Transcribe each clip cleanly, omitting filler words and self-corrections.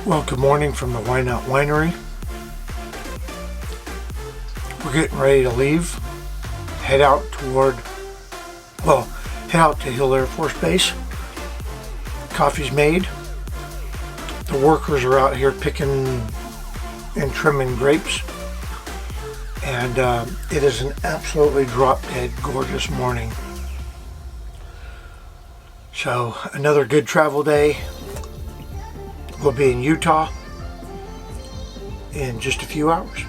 Well, good morning from the Why Not Winery. We're getting ready to leave, head out to Hill Air Force Base. Coffee's made. The workers are out here picking and trimming grapes. And it is an absolutely drop-dead gorgeous morning. So, another good travel day. We'll be in Utah in just a few hours.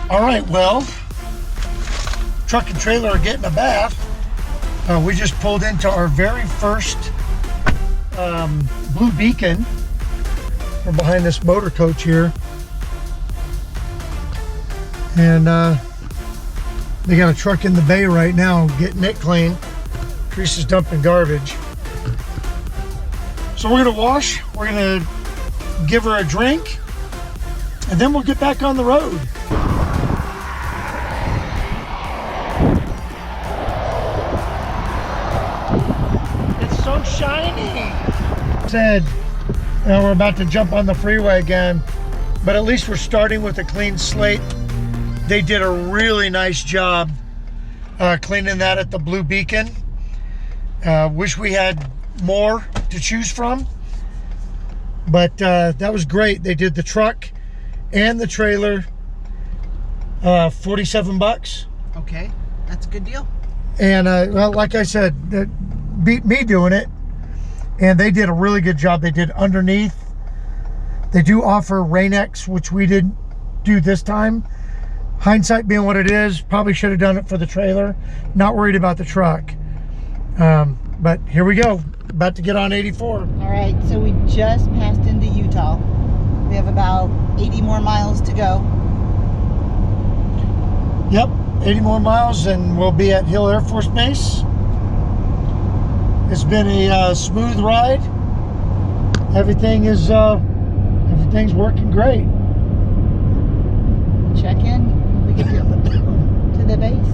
All right, well, truck and trailer are getting a bath. We just pulled into our very first Blue Beacon. We're behind this motor coach here. And they got a truck in the bay right now getting it clean. Teresa's dumping garbage. So we're gonna wash, we're gonna give her a drink, and then we'll get back on the road. So shiny. Said, we're about to jump on the freeway again, but at least we're starting with a clean slate. They did a really nice job cleaning that at the Blue Beacon. Wish we had more to choose from, but that was great. They did the truck and the trailer, 47 bucks. Okay, that's a good deal. And well, like I said, that beat me doing it, and they did a really good job. They did underneath. They do offer Rain-X, which we didn't do this time. Hindsight being what it is, probably should have done it for the trailer. Not worried about the truck. But here we go, about to get on 84. All right, so we just passed into Utah. We have about 80 more miles to go. Yep, 80 more miles and we'll be at Hill Air Force Base. It's been a smooth ride. Everything's working great. Check in. We get to the base.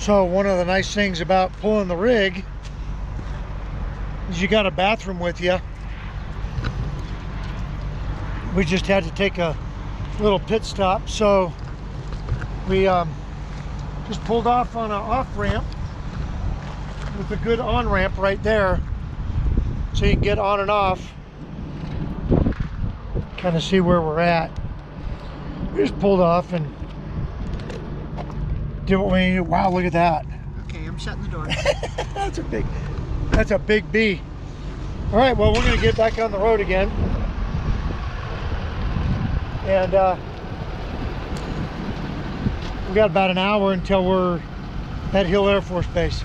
So one of the nice things about pulling the rig is you got a bathroom with you. We just had to take a little pit stop, so we just pulled off on an off-ramp with a good on-ramp right there, so you can get on and off, kind of see where we're at. We just pulled off and did what we needed. Wow, look at that. Okay, I'm shutting the door. That's a big bee. All right, well, we're gonna get back on the road again. And we got about an hour until we're at Hill Air Force Base.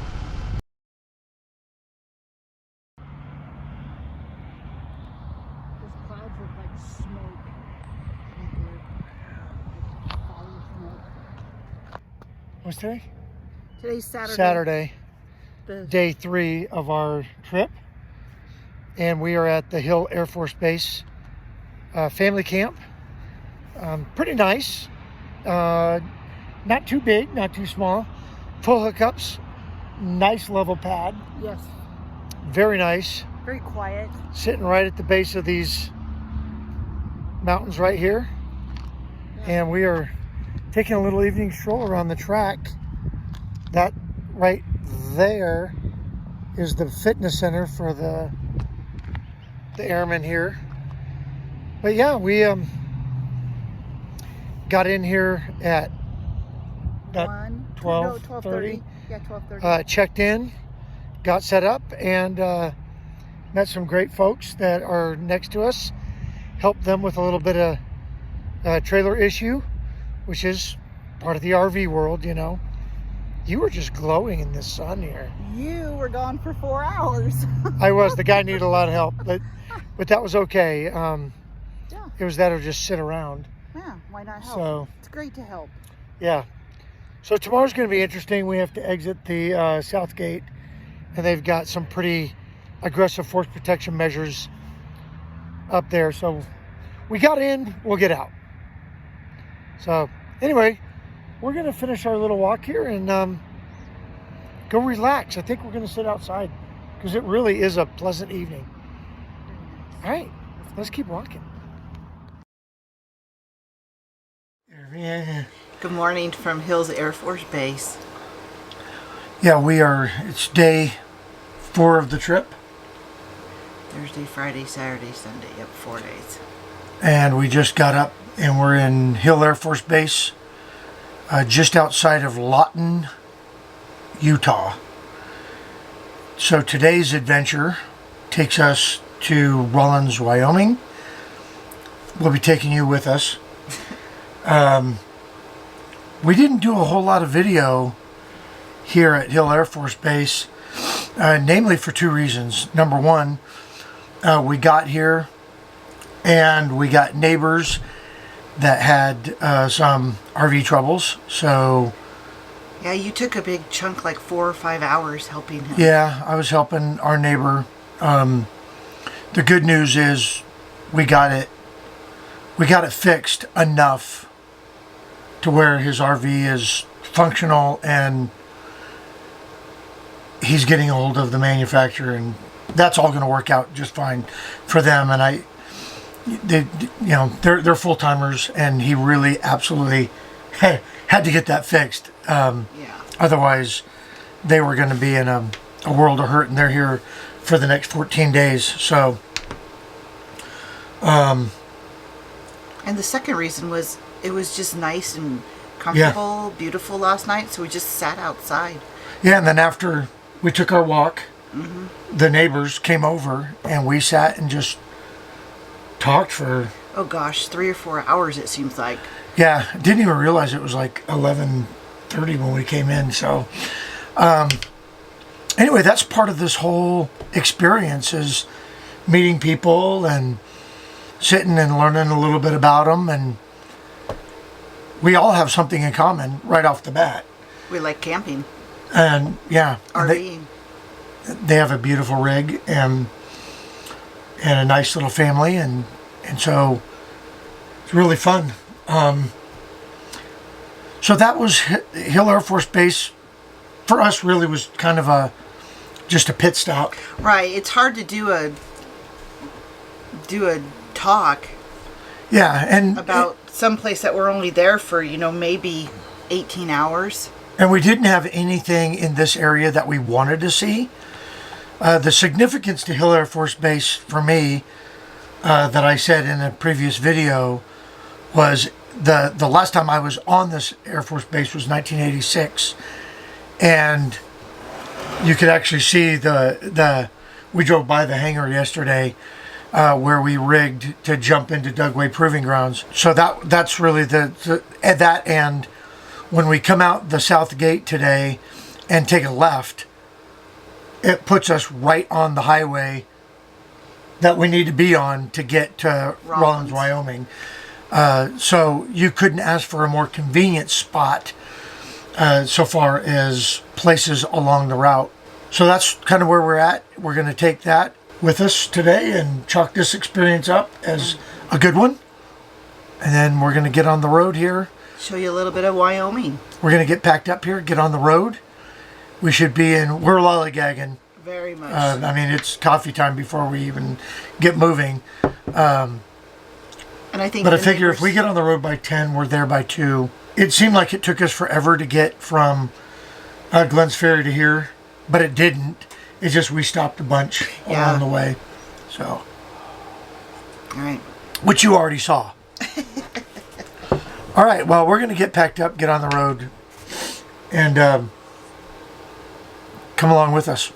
What's today? Today's Saturday. Saturday, day 3 of our trip. And we are at the Hill Air Force Base family camp. Pretty nice. Not too big, not too small. Full hookups. Nice level pad. Yes. Very nice. Very quiet. Sitting right at the base of these mountains right here. Yeah. And we are taking a little evening stroll around the track. That right there is the fitness center for the airmen here. But yeah, we got in here at about 12:30. Yeah, 12:30. Checked in, got set up, and met some great folks that are next to us. Helped them with a little bit of trailer issue, which is part of the RV world, you know. You were just glowing in this sun here. You were gone for 4 hours. I was. The guy needed a lot of help, but that was okay. Yeah. It was that or just sit around. Yeah, why not help? So, it's great to help. yeah. So tomorrow's going to be interesting. We have to exit the south gate, and they've got some pretty aggressive force protection measures up there. So we got in, we'll get out. So anyway, we're going to finish our little walk here and go relax. I think we're going to sit outside because it really is a pleasant evening. All right, let's keep walking. Yeah. Good morning from Hills Air Force Base. Yeah, it's day 4 of the trip. Thursday, Friday, Saturday, Sunday. Yep, 4 days. And we just got up and we're in Hill Air Force Base, just outside of Lawton, Utah. So today's adventure takes us to Rawlins, Wyoming. We'll be taking you with us. We didn't do a whole lot of video here at Hill Air Force Base, namely for 2 reasons. Number one, we got here and we got neighbors that had some RV troubles. So yeah, you took a big chunk, like 4 or 5 hours helping him. Yeah, I was helping our neighbor. The good news is we got it fixed enough to where his RV is functional and he's getting a hold of the manufacturer, and that's all going to work out just fine for them. And they're full timers, and he really absolutely had to get that fixed. Yeah. Otherwise, they were going to be in a world of hurt, and they're here for the next 14 days. So, and the second reason was it was just nice and comfortable, beautiful last night, so we just sat outside. Yeah, and then after we took our walk, the neighbors came over and we sat and just talked for... oh gosh, 3 or 4 hours it seems like. Yeah, didn't even realize it was like 11:30 when we came in. So anyway, that's part of this whole experience, is meeting people and sitting and learning a little bit about them. And we all have something in common right off the bat. We like camping. And yeah, RVing. They have a beautiful rig and a nice little family, and so it's really fun. So that was Hill Air Force Base. For us, really was kind of just a pit stop. Right. It's hard to do a talk. Yeah, and about someplace that we're only there for, maybe 18 hours. And we didn't have anything in this area that we wanted to see. The significance to Hill Air Force Base for me, that I said in a previous video, was the last time I was on this Air Force Base was 1986. And you could actually see we drove by the hangar yesterday, where we rigged to jump into Dugway Proving Grounds. So that's really that. And when we come out the south gate today and take a left, it puts us right on the highway that we need to be on to get to Rawlins, Wyoming. So you couldn't ask for a more convenient spot so far as places along the route. So that's kind of where we're at. We're going to take that with us today and chalk this experience up as a good one. And then we're going to get on the road here. Show you a little bit of Wyoming. We're going to get packed up here, get on the road. We're lollygagging. Very much. It's coffee time before we even get moving. And I think. But I figure if we get on the road by 10, we're there by 2. It seemed like it took us forever to get from Glens Ferry to here, but it didn't. It's just we stopped a bunch along the way. So. All right. Which you already saw. All right. Well, we're going to get packed up, get on the road, and come along with us.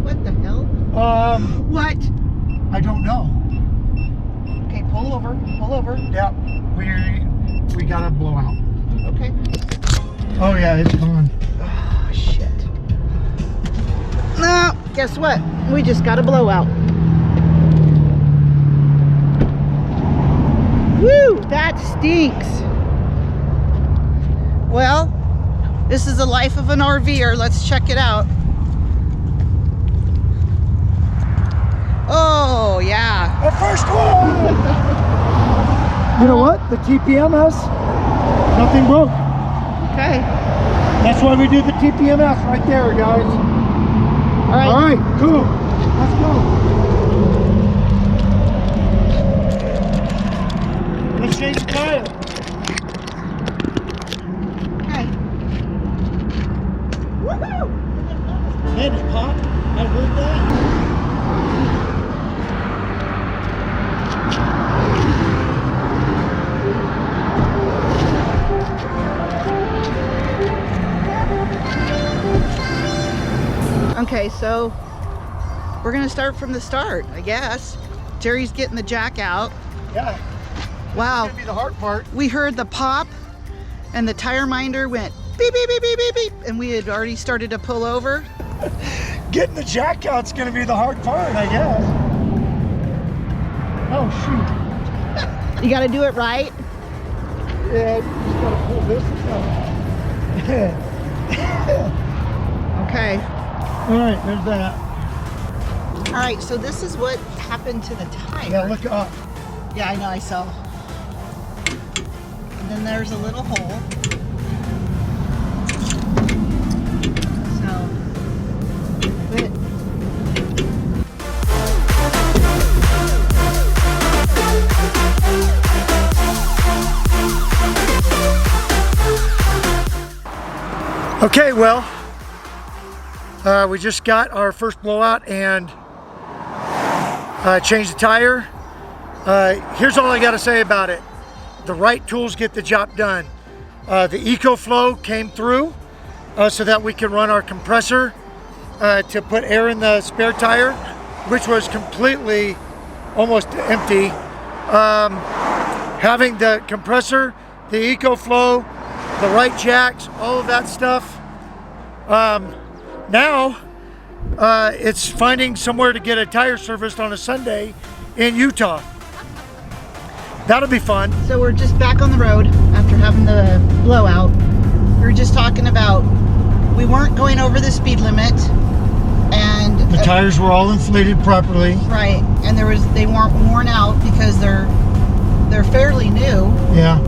What the hell? What? I don't know. Okay, pull over. Pull over. Yep. We got a blowout. Okay. Oh yeah, it's gone. Oh, shit. No, guess what? We just got a blowout. Woo, that stinks. Well, this is the life of an RVer. Let's check it out. Oh, yeah. The first one! You know what? The TPMS, nothing broke. Okay. That's why we do the TPMS right there, guys. All right. All right, cool. Let's go. Let's change the tire. Okay. Woohoo! Man, it popped. I heard that. Okay, so we're gonna start from the start, I guess. Jerry's getting the jack out. Yeah. Wow. That's gonna be the hard part. We heard the pop and the tire minder went beep, beep, beep, beep, beep, beep, and we had already started to pull over. Getting the jack out's gonna be the hard part, I guess. Oh shoot. You gotta do it right. Yeah, just gotta pull this out. Okay. All right, there's that. All right, so this is what happened to the tire. Yeah, look up. Yeah, I know, I saw. And then there's a little hole. So, but Okay, well, we just got our first blowout and changed the tire. Here's all I got to say about it. The right tools get the job done. The EcoFlow came through so that we could run our compressor to put air in the spare tire, which was completely almost empty. Having the compressor, the EcoFlow, the right jacks, all of that stuff. Now it's finding somewhere to get a tire serviced on a Sunday in Utah. That'll be fun. so we're just back on the road after having the blowout. We were just talking about we weren't going over the speed limit, and The tires were all inflated properly. right, and they weren't worn out because they're fairly new. Yeah.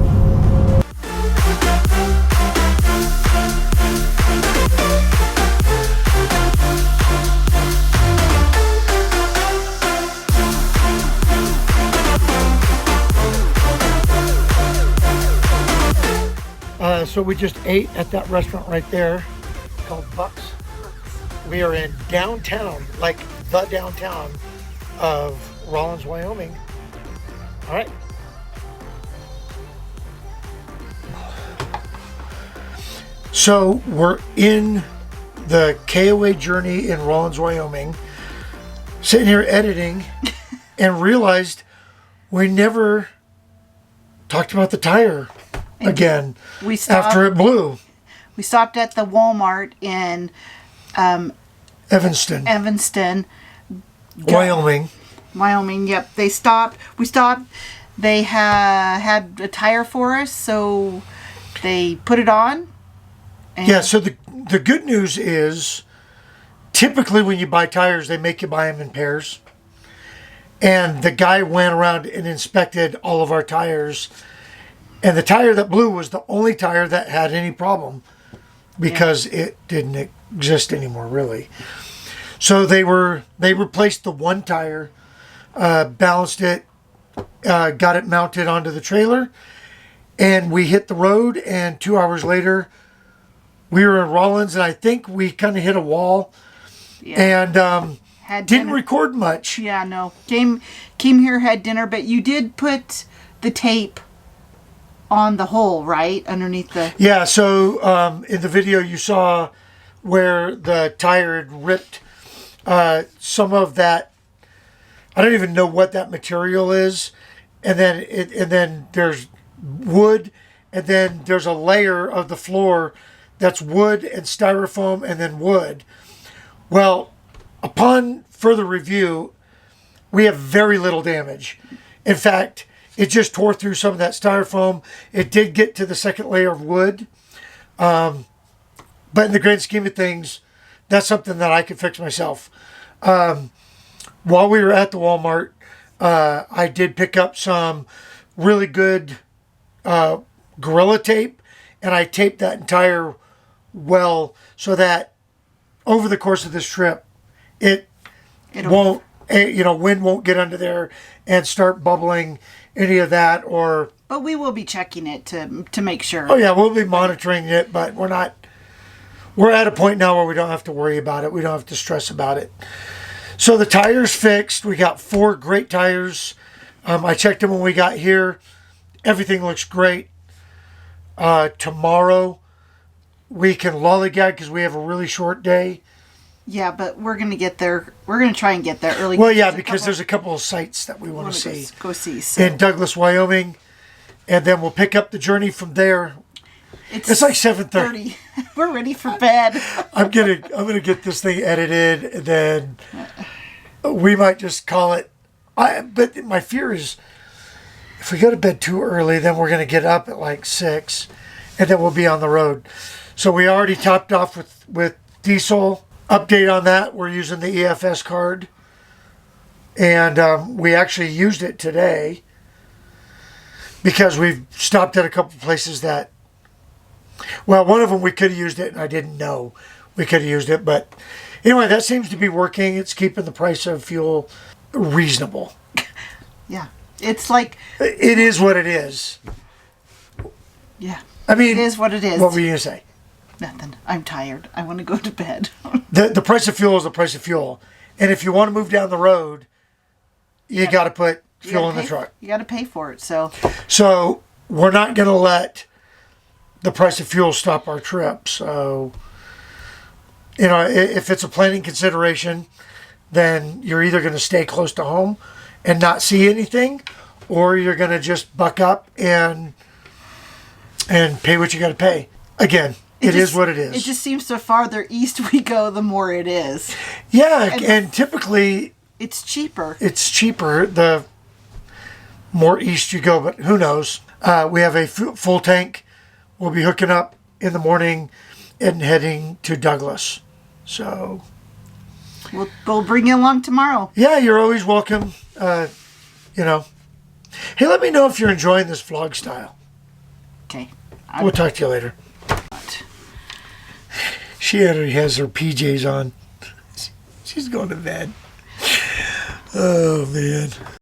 So we just ate at that restaurant right there called Buck's. We are in downtown, like the downtown of Rawlins, Wyoming. All right. So we're in the KOA journey in Rawlins, Wyoming, sitting here editing and realized we never talked about the tire again We stopped. after it blew. We stopped at the Walmart in Evanston, Wyoming. Yep, they stopped. We stopped. They had a tire for us, so they put it on. And Yeah, so the good news is typically when you buy tires, they make you buy them in pairs. And the guy went around and inspected all of our tires. And the tire that blew was the only tire that had any problem because it didn't exist anymore, really. So they replaced the one tire, balanced it, got it mounted onto the trailer, and we hit the road. And 2 hours later, we were in Rawlins, and I think we kind of hit a wall, and had didn't dinner. record much. Yeah, no. Came here, had dinner, but you did put the tape on the hole, right? Underneath the... Yeah, so in the video you saw where the tire had ripped some of that, I don't even know what that material is. and then there's wood, and then there's a layer of the floor that's wood and styrofoam and then wood. Well, upon further review, we have very little damage. In fact, it just tore through some of that styrofoam. It did get to the second layer of wood. But in the grand scheme of things, that's something that I could fix myself. While we were at the Walmart, I did pick up some really good Gorilla Tape, and I taped that entire well so that over the course of this trip, it won't, wind won't get under there and start bubbling any of that. Or But we will be checking it to make sure. Oh yeah, we'll be monitoring it, but we're at a point now where we don't have to worry about it. We don't have to stress about it. So the tires fixed. We got 4 great tires. I checked them when we got here. Everything looks great. Tomorrow we can lollygag because we have a really short day. Yeah, but we're going to get there. We're going to try and get there early. Well, yeah, because there's a couple of sites that we want to see. Go see. So. In Douglas, Wyoming. And then we'll pick up the journey from there. It's like 7:30. We're ready for bed. I'm gonna get this thing edited, and then we might just call it. But my fear is, if we go to bed too early, then we're gonna get up at like 6, and then we'll be on the road. So we already topped off with diesel. Update on that: we're using the EFS card, and we actually used it today because we've stopped at a couple places that. Well, one of them we could have used it, and I didn't know we could have used it. But anyway, that seems to be working. It's keeping the price of fuel reasonable. Yeah. It's like... It is what it is. Yeah. I mean... It is what it is. What were you going to say? Nothing. I'm tired. I want to go to bed. The price of fuel is the price of fuel. And if you want to move down the road, you got to put fuel in the truck. You got to pay for it. So we're not going to let the price of fuel stop our trip. So, if it's a planning consideration, then you're either going to stay close to home and not see anything, or you're going to just buck up and pay what you got to pay. Again, it is what it is. It just seems the farther east we go, the more it is. Yeah, and typically... It's cheaper. It's cheaper the more east you go, but who knows. We have a full tank. We'll be hooking up in the morning and heading to Douglas. So... We'll bring you along tomorrow. Yeah, you're always welcome. Hey, let me know if you're enjoying this vlog style. Okay. We'll talk to you later. She already has her PJs on. She's going to bed. Oh, man.